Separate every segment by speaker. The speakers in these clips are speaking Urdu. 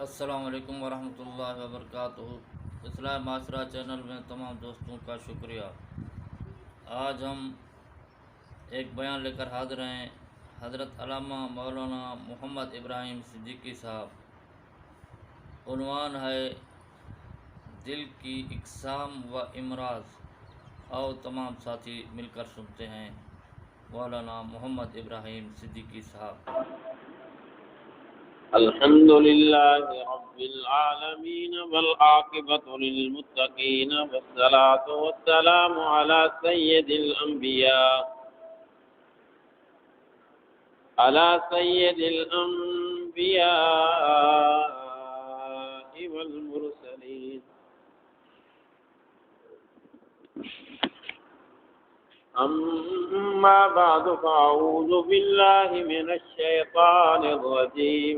Speaker 1: السلام علیکم ورحمۃ اللہ وبرکاتہ۔ اصلاح معاشرہ چینل میں تمام دوستوں کا شکریہ۔ آج ہم ایک بیان لے کر حاضر ہیں۔ حضرت علامہ مولانا محمد ابراہیم صدیقی صاحب۔ عنوان ہے دل کی اقسام و امراض۔ آؤ تمام ساتھی مل کر سنتے ہیں مولانا محمد ابراہیم صدیقی صاحب۔
Speaker 2: الحمد لله رب العالمين والعاقبة للمتقين والصلاة والسلام على سيد الأنبياء والمرسلين. أما بعد فأعوذ بالله من الشيطان الرجيم.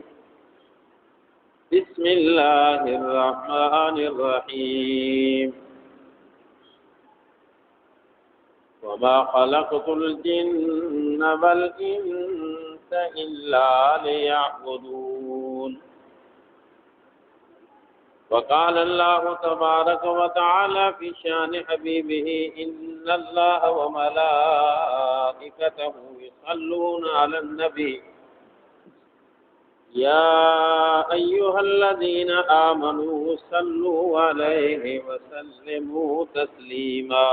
Speaker 2: بسم الله الرحمن الرحيم. وما خلقت الجن والإنس إلا ليعبدون. وقال الله تبارك وتعالى في شان حبيبه إن الله وملائكته يصلون على النبي يا أيها الذين آمنوا صلوا عليه وسلموا تسليما.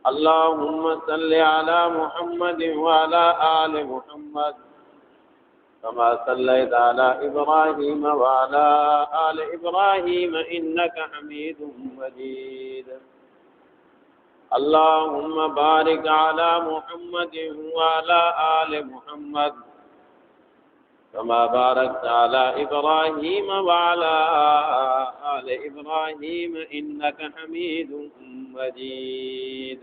Speaker 2: اللهم صل على محمد وعلى آل محمد كما صليت على إبراهيم وعلى آل إبراهيم إنك حميد مجيد. اللهم بارك على محمد وعلى آل محمد كما باركت على إبراهيم وعلى آل إبراهيم إنك حميد مجيد.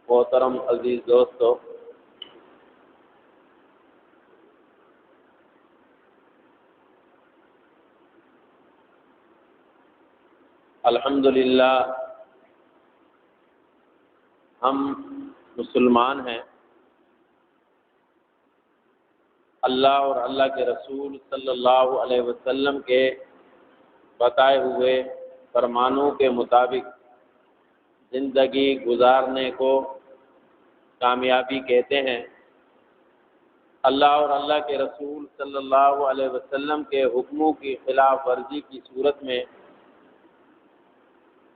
Speaker 2: محترم عزیز دوستو، الحمدللہ ہم مسلمان ہیں۔ اللہ اور اللہ کے رسول صلی اللہ علیہ وسلم کے بتائے ہوئے فرمانوں کے مطابق زندگی گزارنے کو کامیابی کہتے ہیں۔ اللہ اور اللہ کے رسول صلی اللہ علیہ وسلم کے حکموں کی خلاف ورزی کی صورت میں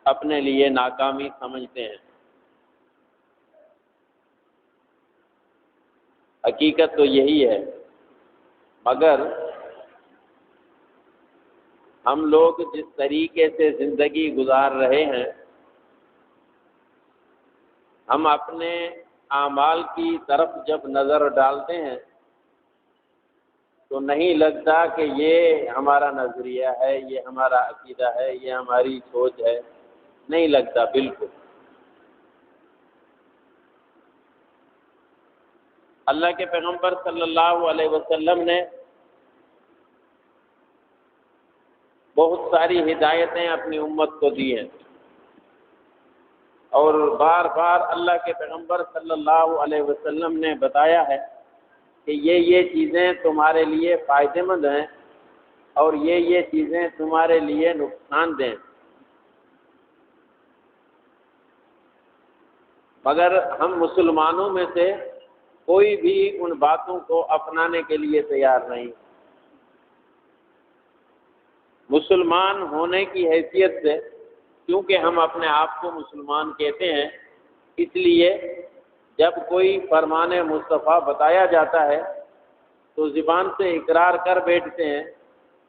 Speaker 2: اپنے لیے ناکامی سمجھتے ہیں۔ حقیقت تو یہی ہے، مگر ہم لوگ جس طریقے سے زندگی گزار رہے ہیں، ہم اپنے اعمال کی طرف جب نظر ڈالتے ہیں تو نہیں لگتا کہ یہ ہمارا نظریہ ہے، یہ ہمارا عقیدہ ہے، یہ ہماری سوچ ہے، نہیں لگتا بالکل۔ اللہ کے پیغمبر صلی اللہ علیہ وسلم نے بہت ساری ہدایتیں اپنی امت کو دی ہیں، اور بار بار اللہ کے پیغمبر صلی اللہ علیہ وسلم نے بتایا ہے کہ یہ چیزیں تمہارے لیے فائدہ مند ہیں اور یہ چیزیں تمہارے لیے نقصان دہ ہیں، مگر ہم مسلمانوں میں سے کوئی بھی ان باتوں کو اپنانے کے لیے تیار نہیں۔ مسلمان ہونے کی حیثیت سے، کیونکہ ہم اپنے آپ کو مسلمان کہتے ہیں، اس لیے جب کوئی فرمان مصطفیٰ بتایا جاتا ہے تو زبان سے اقرار کر بیٹھتے ہیں،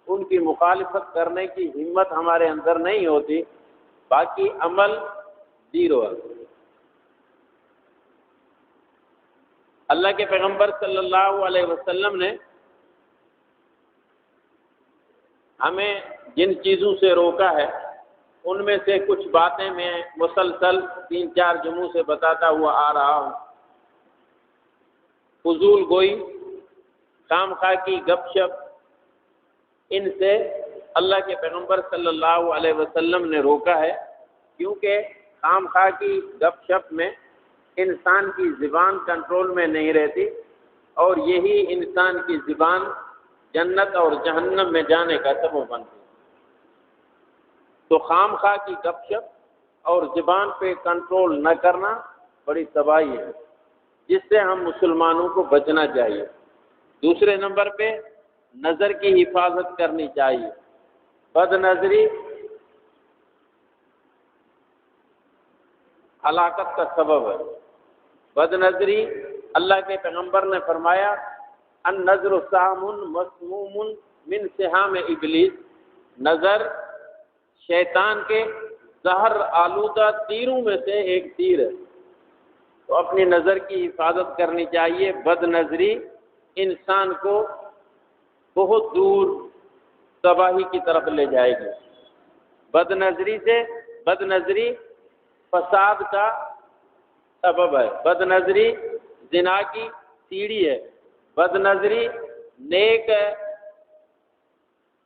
Speaker 2: ان کی مخالفت کرنے کی ہمت ہمارے اندر نہیں ہوتی، باقی عمل زیرو ہے۔ اللہ کے پیغمبر صلی اللہ علیہ وسلم نے ہمیں جن چیزوں سے روکا ہے ان میں سے کچھ باتیں میں مسلسل 3-4 جمعوں سے بتاتا ہوا آ رہا ہوں۔ فضول گوئی، خام خواہ کی گپ شپ، ان سے اللہ کے پیغمبر صلی اللہ علیہ وسلم نے روکا ہے کیونکہ خام خواہ کی گپ شپ میں انسان کی زبان کنٹرول میں نہیں رہتی، اور یہی انسان کی زبان جنت اور جہنم میں جانے کا سبب بنتی ہے۔ تو خام خواہ کی گپ شپ اور زبان پہ کنٹرول نہ کرنا بڑی تباہی ہے، جس سے ہم مسلمانوں کو بچنا چاہیے۔ دوسرے نمبر پہ نظر کی حفاظت کرنی چاہیے۔ بد نظری ہلاکت کا سبب ہے۔ بد نظری، اللہ کے پیغمبر نے فرمایا النظر سہم مسموم من سہام ابلیس، نظر شیطان کے زہر آلودہ تیروں میں سے ایک تیر ہے، تو اپنی نظر کی حفاظت کرنی چاہیے۔ بد نظری انسان کو بہت دور تباہی کی طرف لے جائے گی۔ بد نظری فساد کا سبب ہے۔ بد نظری زنا کی سیڑھی ہے۔ بد نظری نیک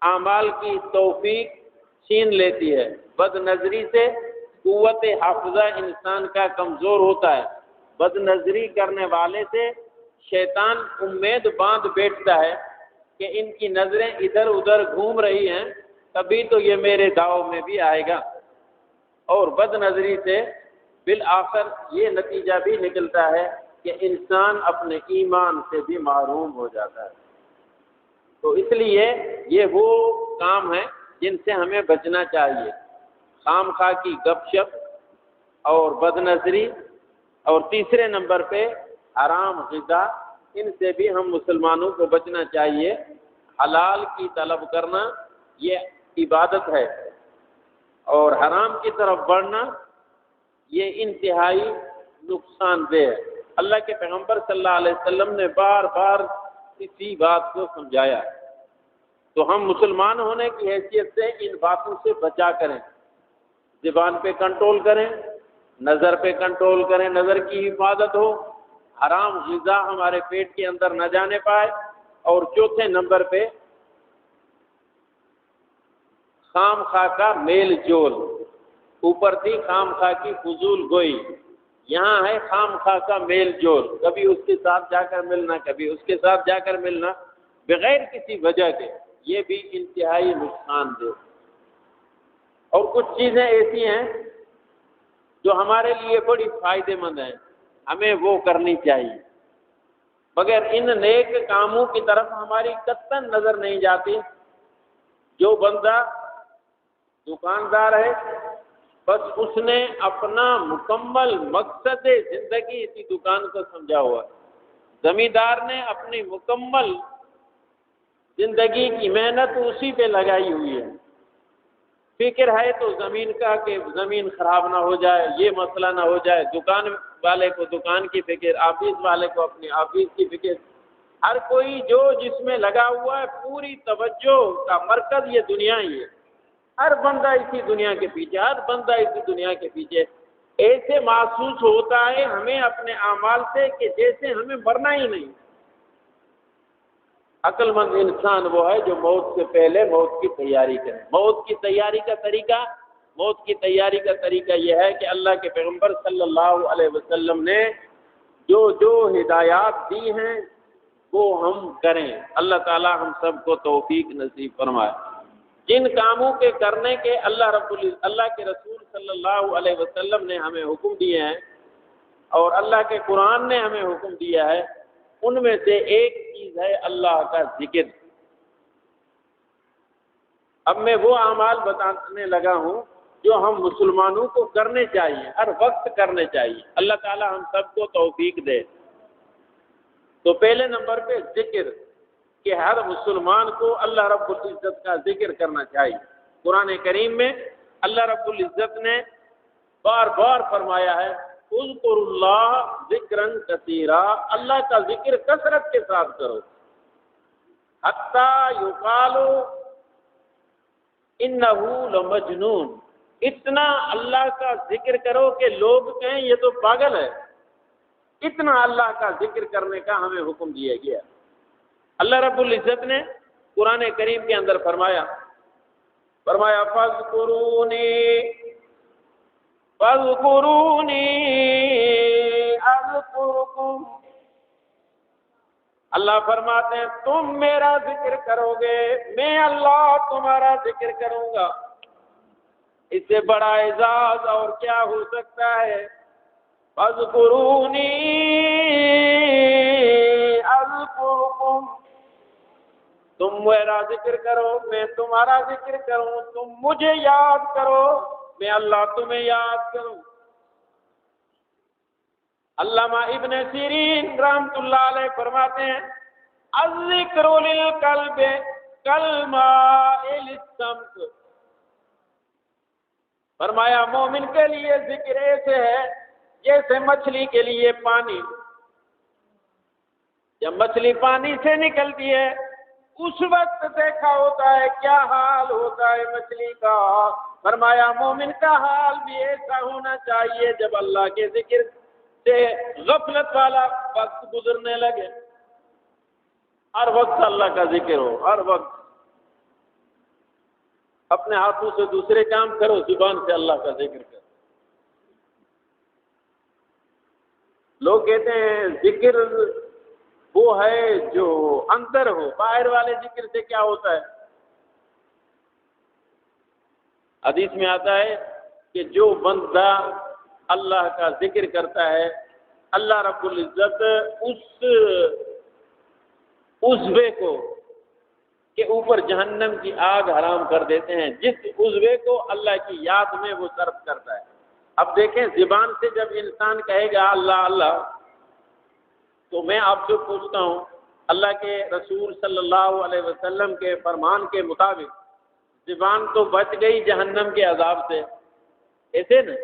Speaker 2: اعمال کی توفیق چھین لیتی ہے۔ بد نظری سے قوت حافظہ انسان کا کمزور ہوتا ہے۔ بد نظری کرنے والے سے شیطان امید باندھ بیٹھتا ہے کہ ان کی نظریں ادھر ادھر گھوم رہی ہیں، تبھی تو یہ میرے داؤ میں بھی آئے گا، اور بد نظری سے بالآخر یہ نتیجہ بھی نکلتا ہے کہ انسان اپنے ایمان سے بھی محروم ہو جاتا ہے۔ تو اس لیے یہ وہ کام ہیں جن سے ہمیں بچنا چاہیے، خام خواہ کی گپ شپ اور بد نظری، اور تیسرے نمبر پہ حرام غذا، ان سے بھی ہم مسلمانوں کو بچنا چاہیے۔ حلال کی طلب کرنا یہ عبادت ہے، اور حرام کی طرف بڑھنا یہ انتہائی نقصان دہ ہے۔ اللہ کے پیغمبر صلی اللہ علیہ وسلم نے بار بار اسی بات کو سمجھایا، تو ہم مسلمان ہونے کی حیثیت سے ان باتوں سے بچا کریں، زبان پہ کنٹرول کریں، نظر پہ کنٹرول کریں، نظر کی حفاظت ہو، حرام غذا ہمارے پیٹ کے اندر نہ جانے پائے، اور چوتھے نمبر پہ خام خواہ کا میل جول۔ اوپر تھی خام خواہ کی فضول گوئی، یہاں ہے خام خواہ کا میل جول، کبھی اس کے ساتھ جا کر ملنا، کبھی اس کے ساتھ جا کر ملنا بغیر کسی وجہ کے، یہ بھی انتہائی نقصان دہ۔ اور کچھ چیزیں ایسی ہیں جو ہمارے لیے بڑی فائدے مند ہیں، ہمیں وہ کرنی چاہیے، مگر ان نیک کاموں کی طرف ہماری قطعاً نظر نہیں جاتی۔ جو بندہ دکاندار ہے، بس اس نے اپنا مکمل مقصد زندگی اسی دکان کو سمجھا ہوا ہے۔ زمیندار نے اپنی مکمل زندگی کی محنت اسی پہ لگائی ہوئی ہے۔ فکر ہے تو زمین کا کہ زمین خراب نہ ہو جائے، یہ مسئلہ نہ ہو جائے، دکان والے کو دکان کی فکر، آفس والے کو اپنی آفس کی فکر، ہر کوئی جو جس میں لگا ہوا ہے، پوری توجہ کا مرکز یہ دنیا ہی ہے۔ ہر بندہ اسی دنیا کے پیچھے، ہر بندہ اسی دنیا کے پیچھے۔ ایسے محسوس ہوتا ہے ہمیں اپنے اعمال سے کہ جیسے ہمیں مرنا ہی نہیں۔ عقل مند انسان وہ ہے جو موت سے پہلے موت کی تیاری کرے۔ موت کی تیاری کا طریقہ یہ ہے کہ اللہ کے پیغمبر صلی اللہ علیہ وسلم نے جو ہدایات دی ہیں وہ ہم کریں۔ اللہ تعالی ہم سب کو توفیق نصیب فرمائے۔ جن کاموں کے کرنے کے اللہ کے رسول صلی اللہ علیہ وسلم نے ہمیں حکم دیے ہیں، اور اللہ کے قرآن نے ہمیں حکم دیا ہے، ان میں سے ایک چیز ہے اللہ کا ذکر۔ اب میں وہ اعمال بتانے لگا ہوں جو ہم مسلمانوں کو کرنے چاہیے، ہر وقت کرنے چاہیے۔ اللہ تعالی ہم سب کو توفیق دے۔ تو پہلے نمبر پہ ذکر، کہ ہر مسلمان کو اللہ رب العزت کا ذکر کرنا چاہیے۔ قرآن کریم میں اللہ رب العزت نے بار بار فرمایا ہے اذکر اللہ ذکرا کثیرا، اللہ کا ذکر کثرت کے ساتھ کرو، حتی یقال انہ لمجنون، اتنا اللہ کا ذکر کرو کہ لوگ کہیں یہ تو پاگل ہے۔ اتنا اللہ کا ذکر کرنے کا ہمیں حکم دیا گیا۔ اللہ رب العزت نے قرآن کریم کے اندر فرمایا فَاذْكُرُونِي فاذکرونی اذکرکم، اللہ فرماتے ہیں تم میرا ذکر کرو گے، میں اللہ تمہارا ذکر کروں گا۔ اس سے بڑا اعزاز اور کیا ہو سکتا ہے؟ فاذکرونی اذکرکم، تم میرا ذکر کرو میں تمہارا ذکر کروں، تم مجھے یاد کرو میں اللہ تمہیں یاد کروں۔ علامہ ابن سیرین رحمۃ اللہ علیہ فرماتے ہیں الذکر للقلب کالماء للسمک، فرمایا مومن کے لیے ذکر ایسے ہے جیسے مچھلی کے لیے پانی، جب مچھلی پانی سے نکلتی ہے اس وقت دیکھا ہوتا ہے کیا حال ہوتا ہے مچھلی کا، فرمایا مومن کا حال بھی ایسا ہونا چاہیے جب اللہ کے ذکر سے غفلت والا وقت گزرنے لگے، ہر وقت اللہ کا ذکر ہو، ہر وقت اپنے ہاتھوں سے دوسرے کام کرو، زبان سے اللہ کا ذکر کرو۔ لوگ کہتے ہیں ذکر وہ ہے جو اندر ہو، باہر والے ذکر سے کیا ہوتا ہے؟ حدیث میں آتا ہے کہ جو بندہ اللہ کا ذکر کرتا ہے اللہ رب العزت اس عضوے کو کے اوپر جہنم کی آگ حرام کر دیتے ہیں، جس عضوے کو اللہ کی یاد میں وہ صرف کرتا ہے۔ اب دیکھیں زبان سے جب انسان کہے گا اللہ اللہ، تو میں آپ سے پوچھتا ہوں اللہ کے رسول صلی اللہ علیہ وسلم کے فرمان کے مطابق زبان تو بچ گئی جہنم کے عذاب سے، ایسے نا؟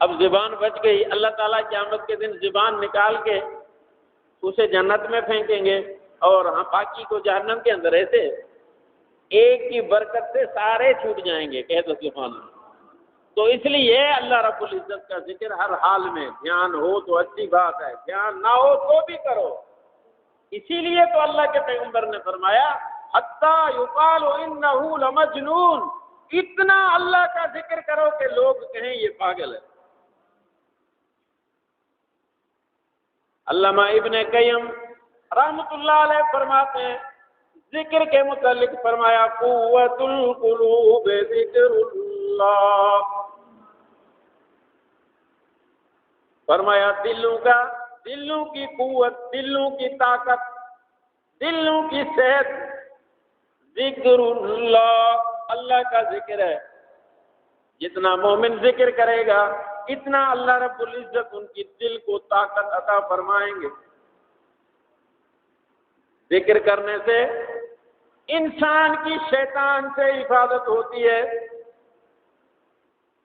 Speaker 2: اب زبان بچ گئی، اللہ تعالیٰ قیامت کے دن زبان نکال کے اسے جنت میں پھینکیں گے اور ہم باقی کو جہنم کے اندر، ایسے ایک کی برکت سے سارے چھوٹ جائیں گے، کہہ دو سبحان اللہ۔ تو اس لیے اللہ رب العزت کا ذکر ہر حال میں، دھیان ہو تو اچھی بات ہے، دھیان نہ ہو تو بھی کرو۔ اسی لیے تو اللہ کے پیغمبر نے فرمایا حتیٰ یقال انہ لمجنون، اتنا اللہ کا ذکر کرو کہ لوگ کہیں یہ پاگل ہے۔ علامہ ابن قیم رحمۃ اللہ علیہ فرماتے ہیں ذکر کے متعلق فرمایا قوت القلوب ذکر اللہ، فرمایا دلوں کی قوت، دلوں کی طاقت، دلوں کی صحت ذکر اللہ، اللہ کا ذکر ہے۔ جتنا مومن ذکر کرے گا اتنا اللہ رب العزت ان کی دل کو طاقت عطا فرمائیں گے۔ ذکر کرنے سے انسان کی شیطان سے حفاظت ہوتی ہے۔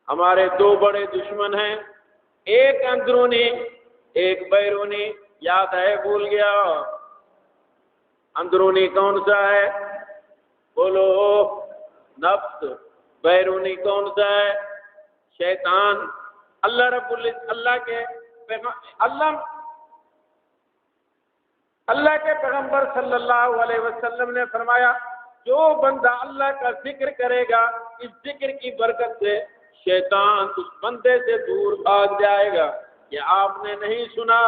Speaker 2: ہمارے دو بڑے دشمن ہیں، ایک اندرونی ایک بیرونی، یاد ہے بھول گیا؟ اندرونی کون سا ہے؟ بولو، نفس۔ بیرونی کون سا ہے؟ شیطان۔ اللہ رب العزت اللہ کے پیغمبر صلی اللہ علیہ وسلم نے فرمایا جو بندہ اللہ کا ذکر کرے گا اس ذکر کی برکت سے شیطان اس بندے سے دور بھاگ جائے گا۔ یہ آپ نے نہیں سنا؟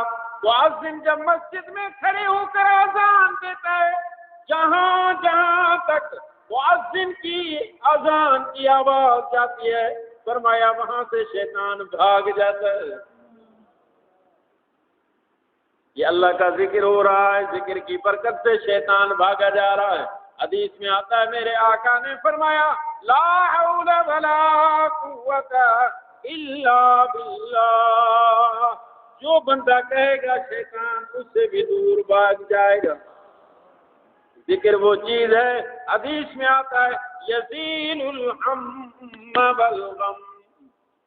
Speaker 2: مؤذن جب مسجد میں کھڑے ہو کر اذان دیتا ہے، جہاں جہاں تک مؤذن کی اذان کی آواز جاتی ہے فرمایا وہاں سے شیطان بھاگ جاتا ہے۔ یہ اللہ کا ذکر ہو رہا ہے، ذکر کی برکت سے شیطان بھاگا جا رہا ہے۔ حدیث میں آتا ہے میرے آقا نے فرمایا لا حول ولا قوت الا باللہ، جو بندہ کہے گا شیطان اس سے بھی دور بھاگ جائے گا۔ ذکر وہ چیز ہے، حدیث میں آتا ہے یزیل الہم والغم،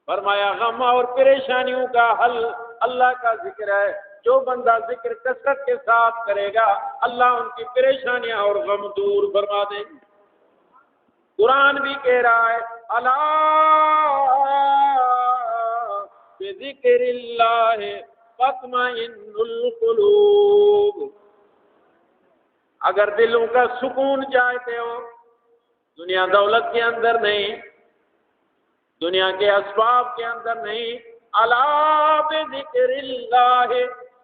Speaker 2: فرمایا غم اور پریشانیوں کا حل اللہ کا ذکر ہے۔ جو بندہ ذکر کثرت کے ساتھ کرے گا اللہ ان کی پریشانیاں اور غم دور فرما دیں گے۔ قرآن بھی کہہ رہا ہے الا بذکر اللہ تطمئن القلوب، اگر دلوں کا سکون چاہتے ہو، دنیا دولت کے اندر نہیں، دنیا کے اسباب کے اندر نہیں۔ الا بذکر اللہ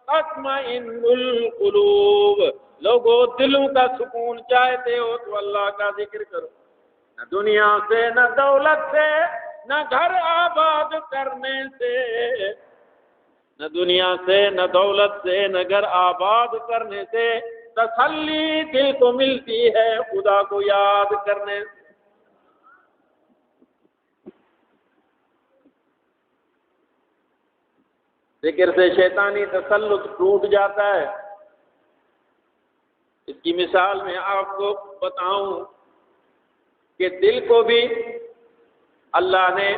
Speaker 2: تطمئن القلوب، لوگوں دلوں کا سکون چاہتے ہو تو اللہ کا ذکر کرو، نہ دنیا سے، نہ دولت سے، نہ گھر آباد کرنے سے، نہ دنیا سے، نہ دولت سے، نہ گھر آباد کرنے سے تسلی دل کو ملتی ہے خدا کو یاد کرنے سے۔ ذکر سے شیطانی تسلط ٹوٹ جاتا ہے۔ اس کی مثال میں آپ کو بتاؤں کہ دل کو بھی اللہ نے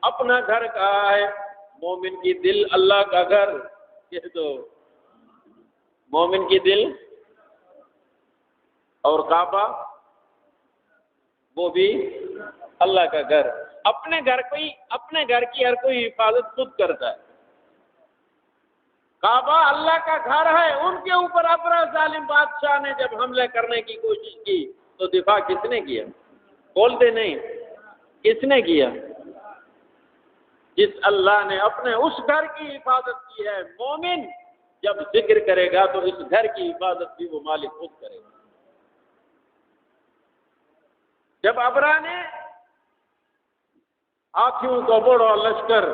Speaker 2: اپنا گھر کہا ہے۔ مومن کی دل اللہ کا گھر، کہہ دو مومن کی دل، اور کعبہ وہ بھی اللہ کا گھر۔ اپنے گھر کی ہر کوئی حفاظت خود کرتا ہے۔ کعبہ اللہ کا گھر ہے، ان کے اوپر ابرا ظالم بادشاہ نے جب حملے کرنے کی کوشش کی تو دفاع کس نے کیا؟ بولتے نہیں، کس نے کیا؟ جس اللہ نے اپنے اس گھر کی حفاظت کی ہے۔ مومن جب ذکر کرے گا تو اس گھر کی حفاظت بھی وہ مالک خود کرے گا۔ جب ابرا نے ہاتھیوں کو بڑا لشکر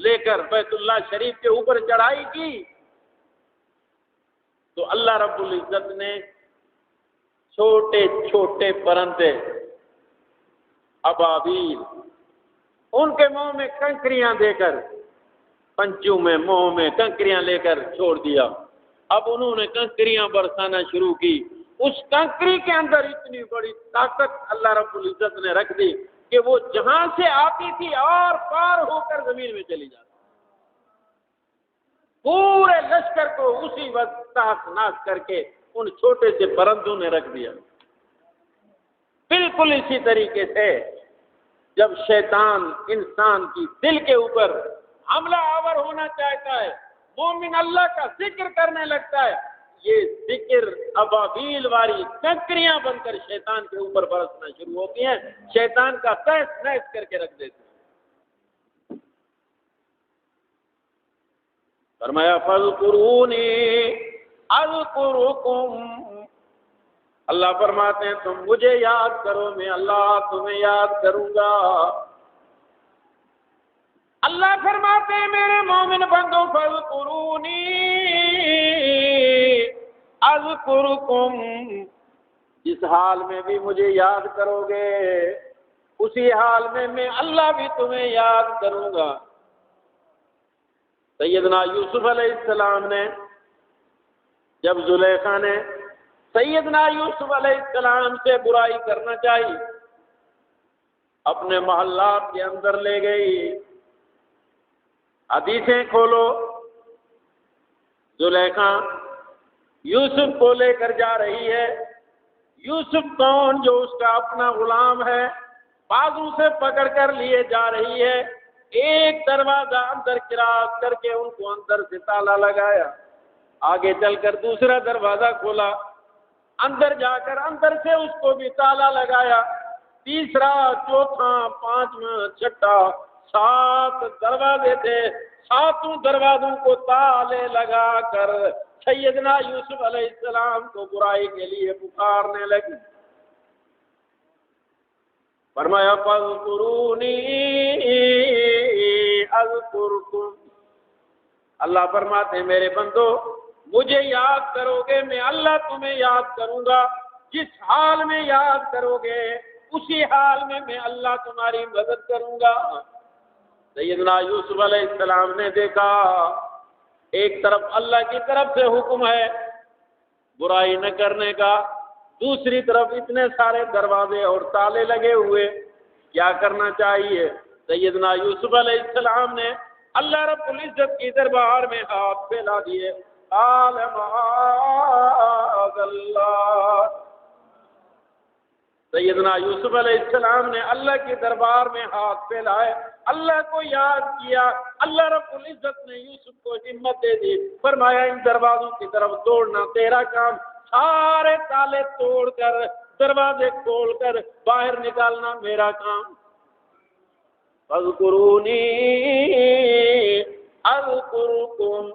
Speaker 2: لے کر بیت اللہ شریف کے اوپر چڑھائی کی تو اللہ رب العزت نے چھوٹے چھوٹے پرندے ابابیل ان کے منہ میں کنکریاں دے کر، پنچوں میں منہ میں کنکریاں لے کر چھوڑ دیا۔ اب انہوں نے کنکریاں برسانا شروع کی۔ اس کنکری کے اندر اتنی بڑی طاقت اللہ رب العزت نے رکھ دی کہ وہ جہاں سے آتی تھی اور پار ہو کر زمین میں چلی جاتی، پورے لشکر کو اسی وقت تاخ ناک کر کے ان چھوٹے سے پرندوں نے رکھ دیا۔ بالکل اسی طریقے سے جب شیطان انسان کی دل کے اوپر حملہ آور ہونا چاہتا ہے، مومن اللہ کا ذکر کرنے لگتا ہے، یہ ذکر ابابیل والی کنکریاں بن کر شیطان کے اوپر برسنا شروع ہوتی ہیں، شیطان کا تہس نہس کر کے رکھ دیتے ہیں۔ فرمایا فاذکرونی اذکرکم، اللہ فرماتے ہیں تم مجھے یاد کرو، میں اللہ تمہیں یاد کروں گا۔ اللہ فرماتے ہیں میرے مومن بندوں فاذکرونی اذکرکم، جس حال میں بھی مجھے یاد کرو گے اسی حال میں اللہ بھی تمہیں یاد کروں گا۔ سیدنا یوسف علیہ السلام نے جب زلیخا نے سیدنا یوسف علیہ السلام سے برائی کرنا چاہی، اپنے محلات کے اندر لے گئی۔ حدیثیں کھولو، زلیخا یوسف کو لے کر جا رہی ہے۔ یوسف کون؟ جو اس کا اپنا غلام ہے، بازو سے پکڑ کر لیے جا رہی ہے۔ ایک دروازہ اندر کراس کر کے ان کو اندر سے تالا لگایا، آگے چل کر دوسرا دروازہ کھولا، اندر جا کر اندر سے اس کو بھی تالا لگایا، تیسرا، چوتھا، پانچواں، چھٹا، 7 دروازے تھے، 7 دروازوں کو تالے لگا کر سیدنا یوسف علیہ السلام کو برائی کے لیے پکارنے لگی۔ فرمایا فاذکرونی اذکرکم، اللہ فرماتے ہیں میرے بندو مجھے یاد کرو گے، میں اللہ تمہیں یاد کروں گا۔ جس حال میں یاد کرو گے اسی حال میں اللہ تمہاری مدد کروں گا۔ سیدنا یوسف علیہ السلام نے دیکھا ایک طرف اللہ کی طرف سے حکم ہے برائی نہ کرنے کا، دوسری طرف اتنے سارے دروازے اور تالے لگے ہوئے، کیا کرنا چاہیے؟ سیدنا یوسف علیہ السلام نے اللہ رب العزت کی دربار میں ہاتھ پھیلا دیے، قال معاذ اللہ۔ سیدنا یوسف علیہ السلام نے اللہ کے دربار میں ہاتھ پھیلائے، اللہ کو یاد کیا۔ اللہ رب العزت نے یوسف کو ہمت دے دی، فرمایا ان دروازوں کی طرف دوڑنا تیرا کام، سارے تالے توڑ کر دروازے کھول کر باہر نکالنا میرا کام۔ فاذکرونی اذکرکم،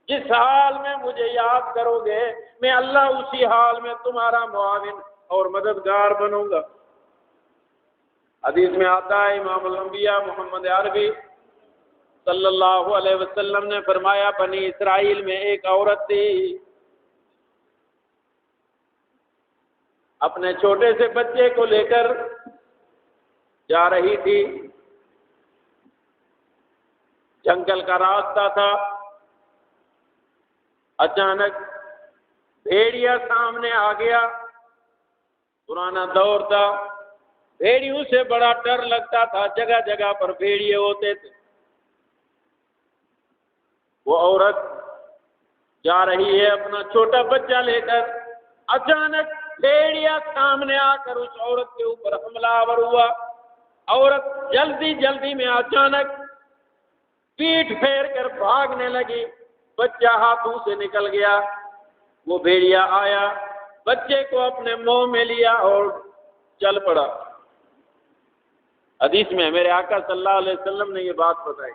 Speaker 2: جس حال میں مجھے یاد کرو گے میں اللہ اسی حال میں تمہارا معاون اور مددگار بنوں گا۔ حدیث میں آتا ہے امام الانبیاء محمد عربی صلی اللہ علیہ وسلم نے فرمایا بنی اسرائیل میں ایک عورت تھی، اپنے چھوٹے سے بچے کو لے کر جا رہی تھی، جنگل کا راستہ تھا، اچانک بھیڑیا سامنے آ گیا، پرانا دور تھا، بھیڑیوں سے بڑا ڈر لگتا تھا، جگہ جگہ پر بھیڑیے ہوتے تھے۔ وہ عورت جا رہی ہے اپنا چھوٹا بچہ لے کر، اچانک بھیڑیا سامنے آ کر اس عورت کے اوپر حملہ آور ہوا۔ عورت جلدی جلدی میں اچانک پیٹھ پھیر کر بھاگنے لگی، بچہ ہاتھوں سے نکل گیا۔ وہ بھیڑیا آیا، بچے کو اپنے منہ میں لیا اور چل پڑا۔ حدیث میں میرے آقا صلی اللہ علیہ وسلم نے یہ بات بتائی۔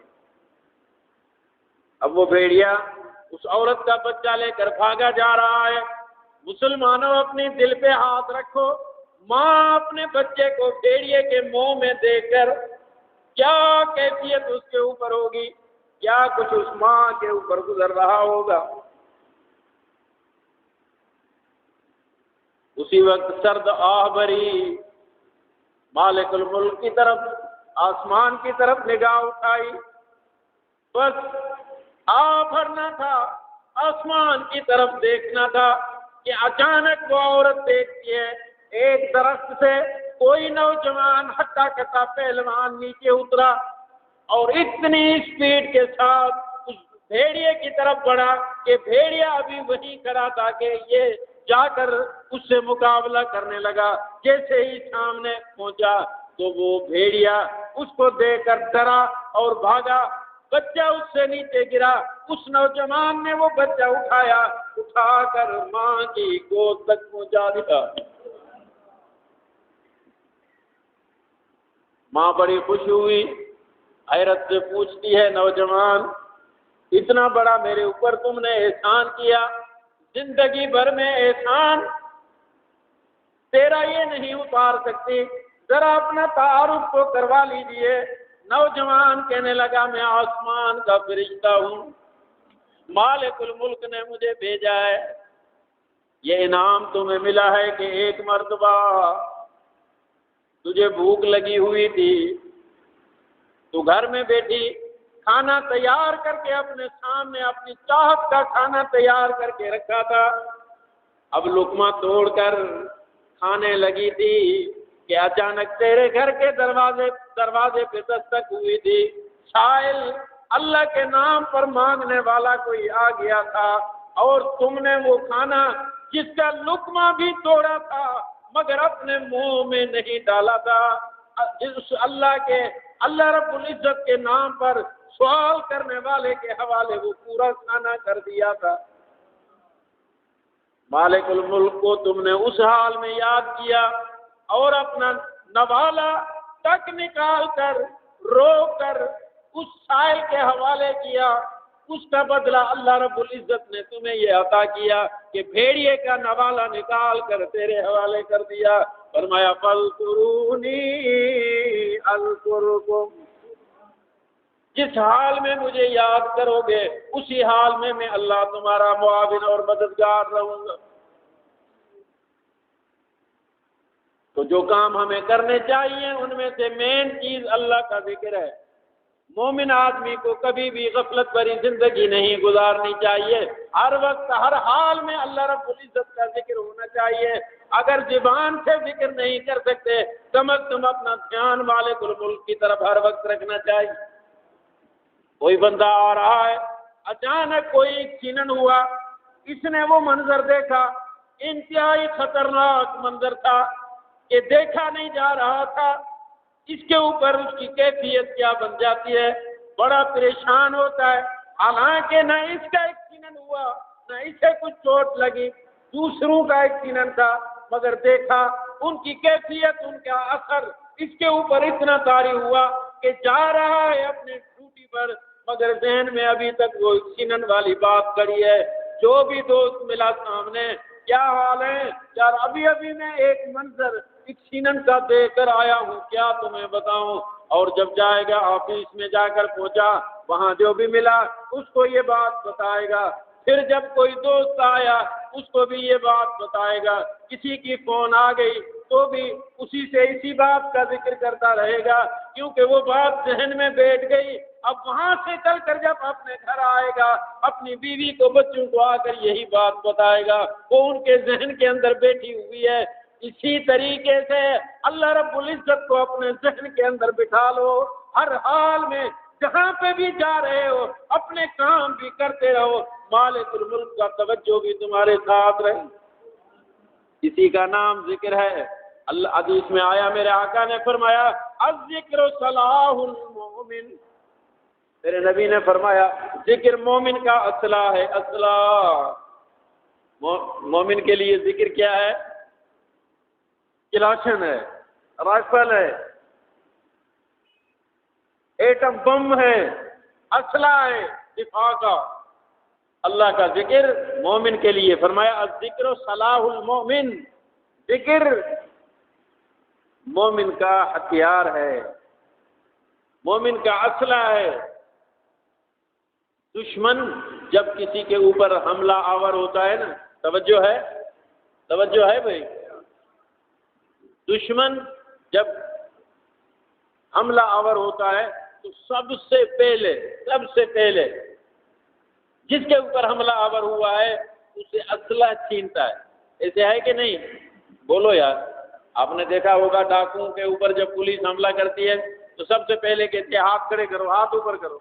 Speaker 2: اب وہ بھیڑیا اس عورت کا بچہ لے کر بھاگا جا رہا ہے۔ مسلمانوں اپنی دل پہ ہاتھ رکھو، ماں اپنے بچے کو بھیڑیے کے منہ میں دیکھ کر کیا کیفیت اس کے اوپر ہوگی، کیا کچھ اس ماں کے اوپر گزر رہا ہوگا۔ اسی وقت سرد آہ بھری مالک الملک کی طرف، آسمان کی طرف نگاہ اٹھائی، بس آہ بھرنا تھا، آسمان کی طرف دیکھنا تھا کہ اچانک وہ عورت دیکھتی ہے ایک درخت سے کوئی نوجوان ہٹا کٹا پہلوان نیچے اترا اور اتنی اسپیڈ کے ساتھ اس بھیڑیے کی طرف بڑھا کہ بھیڑیا ابھی وہیں کھڑا تھا کہ یہ جا کر اس سے مقابلہ کرنے لگا۔ جیسے ہی سامنے پہنچا تو وہ بھیڑیا اس کو دیکھ کر ڈرا اور بھاگا، بچہ اس سے نیچے گرا۔ اس نوجوان نے وہ بچہ اٹھایا، اٹھا کر ماں کی گود تک پہنچا دیا۔ ماں بڑی خوش ہوئی، حیرت سے پوچھتی ہے نوجوان اتنا بڑا میرے اوپر تم نے احسان کیا، زندگی بھر میں احسان تیرا یہ نہیں اتار سکتی، ذرا اپنا تعارف تو کروا لیجئے۔ نوجوان کہنے لگا میں آسمان کا فرشتہ ہوں، مالک الملک نے مجھے بھیجا ہے، یہ انعام تمہیں ملا ہے کہ ایک مرتبہ تجھے بھوک لگی ہوئی تھی، تو گھر میں بیٹھی کھانا تیار کر کے اپنے سامنے اپنی چاہت کا کھانا تیار کر کے رکھا تھا، اب لقمہ توڑ کر کھانے لگی تھی کہ اچانک تیرے گھر کے دروازے پہ دستک ہوئی تھی، سائل اللہ کے نام پر مانگنے والا کوئی آ گیا تھا اور تم نے وہ کھانا جس کا لقمہ بھی توڑا تھا مگر اپنے منہ میں نہیں ڈالا تھا، جس اللہ رب العزت کے نام پر سوال کرنے والے کے حوالے وہ پورا کھانا کر دیا تھا۔ مالک الملک کو تم نے اس حال میں یاد کیا اور اپنا نوالا تک نکال کر رو کر اس سائل کے حوالے کیا، اس کا بدلہ اللہ رب العزت نے تمہیں یہ عطا کیا کہ بھیڑیے کا نوالا نکال کر تیرے حوالے کر دیا۔ فرمایا فَاذْكُرُونِي أَذْكُرْكُمْ، جس حال میں مجھے یاد کرو گے اسی حال میں اللہ تمہارا معاون اور مددگار رہوں گا۔ تو جو کام ہمیں کرنے چاہیے ان میں سے مین چیز اللہ کا ذکر ہے۔ مومن آدمی کو کبھی بھی غفلت بھری زندگی نہیں گزارنی چاہیے، ہر وقت ہر حال میں اللہ رب العزت کا ذکر ہونا چاہیے۔ اگر زبان سے ذکر نہیں کر سکتے کم از کم اپنا دھیان مالک الملک کی طرف ہر وقت رکھنا چاہیے۔ کوئی بندہ آ رہا ہے، اچانک کوئی ایکسیڈنٹ ہوا، اس نے وہ منظر دیکھا، انتہائی خطرناک منظر تھا کہ دیکھا نہیں جا رہا تھا، اس کے اوپر اس کی کیفیت کیا بن جاتی ہے، بڑا پریشان ہوتا ہے۔ حالانکہ نہ اس کا ایکسیڈنٹ ہوا نہ اسے کچھ چوٹ لگی، دوسروں کا ایکسیڈنٹ تھا، مگر دیکھا ان کی کیفیت، ان کا اثر اس کے اوپر اتنا طاری ہوا کہ جا رہا ہے اپنی ڈیوٹی پر، مگر ذہن میں ابھی تک وہ چھینن والی بات کڑی ہے۔ جو بھی دوست ملا سامنے، کیا حال ہے یار، ابھی ابھی میں ایک منظر ایک چھینن کا دیکھ کر آیا ہوں، کیا تمہیں بتاؤں؟ اور جب جائے گا آفس میں جا کر پہنچا، وہاں جو بھی ملا اس کو یہ بات بتائے گا۔ پھر جب کوئی دوست آیا اس کو بھی یہ بات بتائے گا، کسی کی فون آ گئی تو بھی اسی سے اسی بات کا ذکر کرتا رہے گا، کیونکہ وہ بات ذہن میں بیٹھ گئی۔ اب وہاں سے چل کر جب اپنے گھر آئے گا، اپنی بیوی کو بچوں کو آ کر یہی بات بتائے گا، وہ ان کے ذہن کے اندر بیٹھی ہوئی ہے۔ اسی طریقے سے اللہ رب العزت کو اپنے ذہن کے اندر بٹھا لو، ہر حال میں جہاں پہ بھی جا رہے ہو اپنے کام بھی کرتے رہو، مالک الملک کا توجہ بھی تمہارے ساتھ رہے۔ اسی کا نام ذکر ہے۔ اللہ حدیث میں آیا، میرے آقا نے فرمایا الذکر صلاح المؤمن، میرے نبی نے فرمایا ذکر مومن کا اصلاح ہے۔ اصلاح، مومن کے لیے ذکر کیا ہے؟ کلاشن ہے، رائفل ہے، ایٹم بم ہے، اسلحہ ہے دفاع کا۔ اللہ کا ذکر مومن کے لیے، فرمایا الذکر صلاح المؤمن، ذکر مومن کا ہتھیار ہے، مومن کا اسلحہ ہے۔ دشمن جب کسی کے اوپر حملہ آور ہوتا ہے نا، توجہ ہے بھائی، دشمن جب حملہ آور ہوتا ہے تو سب سے پہلے جس کے اوپر حملہ آور ہوا ہے اسے اسلحہ چھینتا ہے۔ ایسے ہے کہ نہیں؟ بولو یار، آپ نے دیکھا ہوگا ڈاکوؤں کے اوپر جب پولیس حملہ کرتی ہے تو سب سے پہلے کہتے ہیں ہاتھ کھڑے کرو، ہاتھ اوپر کرو،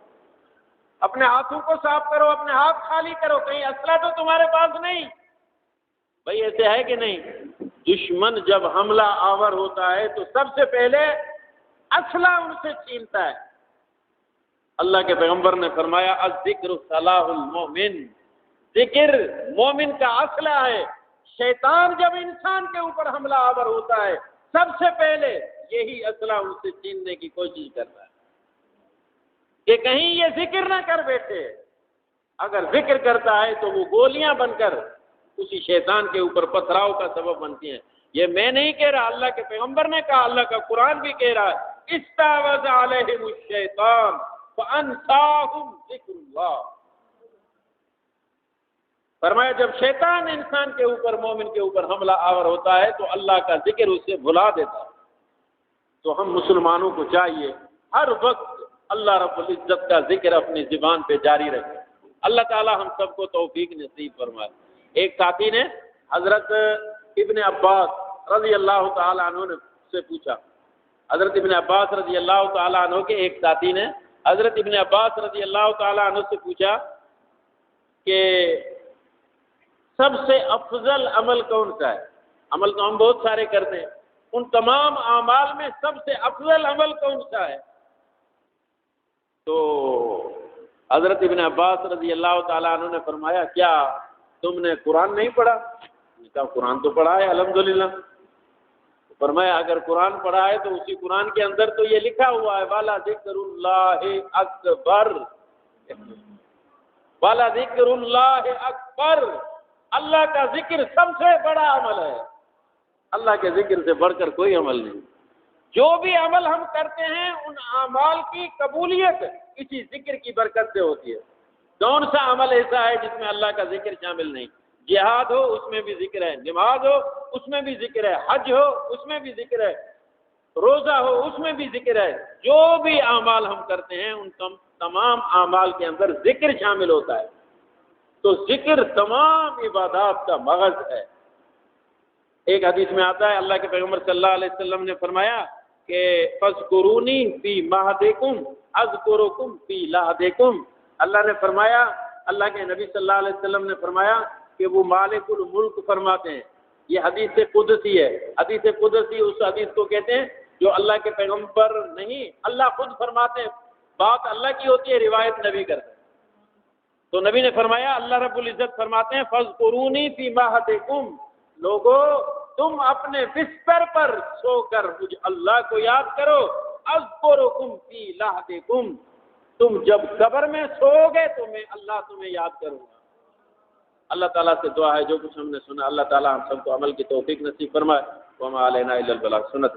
Speaker 2: اپنے ہاتھوں کو صاف کرو، اپنے ہاتھ خالی کرو، کہیں اسلحہ تو تمہارے پاس نہیں۔ بھائی ایسے ہے کہ نہیں؟ دشمن جب حملہ آور ہوتا ہے تو سب سے پہلے اسلحہ ان سے چھینتا ہے۔ اللہ کے پیغمبر نے فرمایا الذکر صلاح المؤمن، ذکر مومن کا اسلحہ ہے۔ شیطان جب انسان کے اوپر حملہ آور ہوتا ہے سب سے پہلے یہی اسلحہ ان سے چھیننے کی کوشش کرتا ہے کہ کہیں یہ ذکر نہ کر بیٹھے۔ اگر ذکر کرتا ہے تو وہ گولیاں بن کر اسی شیطان کے اوپر پتھراؤ کا سبب بنتی ہیں۔ یہ میں نہیں کہہ رہا، اللہ کے پیغمبر نے کہا، اللہ کا قرآن بھی کہہ رہا ہے استحوذ علیہم الشیطان فانساہم ذکر اللہ، فرمایا جب شیطان انسان کے اوپر، مومن کے اوپر حملہ آور ہوتا ہے تو اللہ کا ذکر اسے بھلا دیتا ہے۔ تو ہم مسلمانوں کو چاہیے ہر وقت اللہ رب العزت کا ذکر اپنی زبان پہ جاری رکھے۔ اللہ تعالی ہم سب کو توفیق نصیب فرمائے۔ ایک ساتھی نے حضرت ابن عباس رضی اللہ تعالیٰ عنہ سے پوچھا، حضرت ابن عباس رضی اللہ تعالیٰ عنہ کے ایک ساتھی نے حضرت ابن عباس رضی اللہ تعالیٰ عنہ سے پوچھا کہ سب سے افضل عمل کون سا ہے؟ عمل تو ہم بہت سارے کرتے ہیں، ان تمام اعمال میں سب سے افضل عمل کون سا ہے؟ تو حضرت ابن عباس رضی اللہ تعالیٰ عنہ نے فرمایا کیا تم نے قرآن نہیں پڑھا؟ میں نے کہا قرآن تو پڑھا ہے الحمدللہ۔ فرمایا اگر قرآن پڑھا ہے تو اسی قرآن کے اندر تو یہ لکھا ہوا ہے والا ذکر اللہ اکبر، والا ذکر اللہ اکبر، اللہ کا ذکر سب سے بڑا عمل ہے، اللہ کے ذکر سے بڑھ کر کوئی عمل نہیں۔ جو بھی عمل ہم کرتے ہیں ان اعمال کی قبولیت اسی ذکر کی برکت سے ہوتی ہے۔ کون سا عمل ایسا ہے جس میں اللہ کا ذکر شامل نہیں؟ جہاد ہو اس میں بھی ذکر ہے، نماز ہو اس میں بھی ذکر ہے، حج ہو اس میں بھی ذکر ہے، روزہ ہو اس میں بھی ذکر ہے۔ جو بھی اعمال ہم کرتے ہیں ان تمام اعمال کے اندر ذکر شامل ہوتا ہے۔ تو ذکر تمام عبادات کا مغز ہے۔ ایک حدیث میں آتا ہے اللہ کے پیغمبر صلی اللہ علیہ وسلم نے فرمایا کہ فاذکرونی فی مہدکم اذکرکم فی لحدکم، اللہ نے فرمایا، اللہ کے نبی صلی اللہ علیہ وسلم نے فرمایا کہ وہ مالک الملک فرماتے ہیں۔ یہ حدیث قدسی ہے۔ حدیث قدسی اس حدیث کو کہتے ہیں جو اللہ کے پیغمبر نہیں، اللہ خود فرماتے ہیں، بات اللہ کی ہوتی ہے، روایت نبی کرتے ہیں۔ تو نبی نے فرمایا، اللہ رب العزت فرماتے ہیں فاذکرونی فی مہدکم، لوگو تم اپنے بستر پر سو کر مجھ اللہ کو یاد کرو، اذکرکم فی لحدکم، تم جب قبر میں سو گے تو میں اللہ تمہیں یاد کروں گا۔ اللہ تعالیٰ سے دعا ہے جو کچھ ہم نے سنا اللہ تعالیٰ ہم سب کو عمل کی توفیق نصیب فرمائے۔ وما علینا الا البلاغ۔ سنت